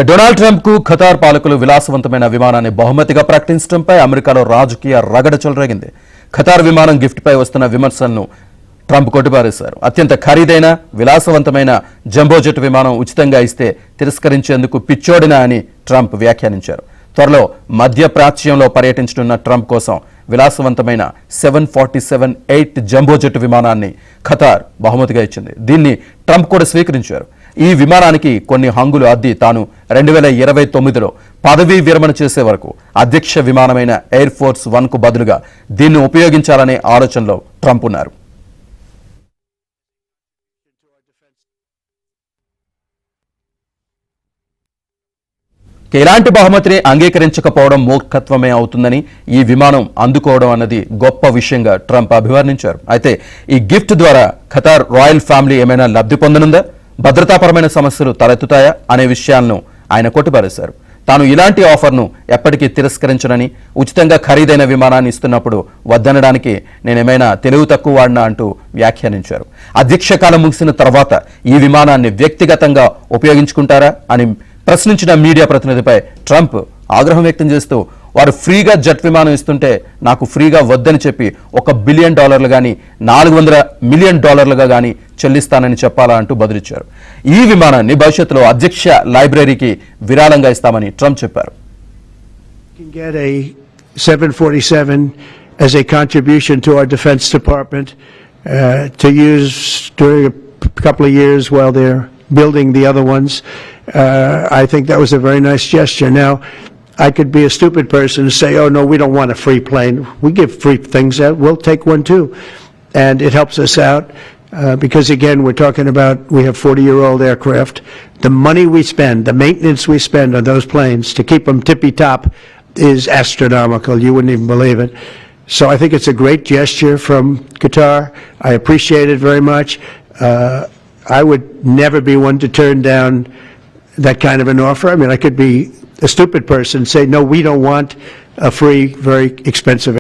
Donald Trump కు Qatar పాలకులు విలాసవంతమైన విమానాన్ని బహుమతిగా ప్రకటించడంపై అమెరికాలో రాజకీయ రగడ చెలరేగింది. ఖతార్ విమానం గిఫ్ట్ పై వస్తున్న విమర్శలను ట్రంప్ కొట్టిపారేశారు. అత్యంత ఖరీదైన విలాసవంతమైన జంబోజెట్ విమానం ఉచితంగా ఇస్తే తిరస్కరించేందుకు పిచ్చోడినా అని ట్రంప్ వ్యాఖ్యానించారు. త్వరలో మధ్య ప్రాచ్యంలో పర్యటించనున్న ట్రంప్ కోసం విలాసవంతమైన 747-8 జంబోజెట్ విమానాన్ని ఖతార్ బహుమతిగా ఇచ్చింది. దీన్ని ట్రంప్ కూడా స్వీకరించారు. ఈ విమానానికి కొన్ని హంగులు అద్ది తాను 2029లో పదవీ విరమణ చేసే వరకు అధ్యక్ష విమానమైన ఎయిర్ ఫోర్స్ 1కు బదులుగా దీన్ని ఉపయోగించాలనే ఆలోచనలో ట్రంప్ ఉన్నారు. ఇలాంటి బహుమతిని అంగీకరించకపోవడం మూర్ఖత్వమే అవుతుందని, ఈ విమానం అందుకోవడం అన్నది గొప్ప విషయంగా ట్రంప్ అభివర్ణించారు. అయితే ఈ గిఫ్ట్ ద్వారా ఖతార్ రాయల్ ఫ్యామిలీ ఏమైనా లబ్ధి పొందనుందా, భద్రతాపరమైన సమస్యలు తలెత్తుతాయా అనే విషయాలను ఆయన కొట్టిపారేశారు. తాను ఇలాంటి ఆఫర్ను ఎప్పటికీ తిరస్కరించనని, ఉచితంగా ఖరీదైన విమానాన్ని ఇస్తున్నప్పుడు వద్దనడానికి నేనేమైనా తెలివి తక్కువ వాడినా అంటూ వ్యాఖ్యానించారు. అధ్యక్ష కాలం ముగిసిన తర్వాత ఈ విమానాన్ని వ్యక్తిగతంగా ఉపయోగించుకుంటారా అని ప్రశ్నించిన మీడియా ప్రతినిధిపై ట్రంప్ ఆగ్రహం వ్యక్తం చేస్తూ, వారు ఫ్రీగా జెట్ విమానం ఇస్తుంటే నాకు ఫ్రీగా వద్దని చెప్పి $1 బిలియన్ కానీ $400 మిలియన్ కానీ చెల్లిస్తానని చెప్పాలా అంటూ బదులిచ్చారు. ఈ విమానాన్ని భవిష్యత్తులో అధ్యక్ష లైబ్రరీకి విరాళంగా ఇస్తామని ట్రంప్ చెప్పారు. 747 as a contribution to our Defense Department to use during a couple of years while they're building the other ones. I think that was a very nice gesture. Now, I could be a stupid person and say, oh, no, we don't want a free plane. We give free things out. We'll take one, too. And it helps us out because, again, we're talking about we have 40-year-old aircraft. The money we spend, the maintenance we spend on those planes to keep them tippy-top is astronomical. You wouldn't even believe it. So I think it's a great gesture from Qatar. I appreciate it very much. I would never be one to turn down that kind of an offer. I mean, I could be a stupid person, say, no, we don't want a free, very expensive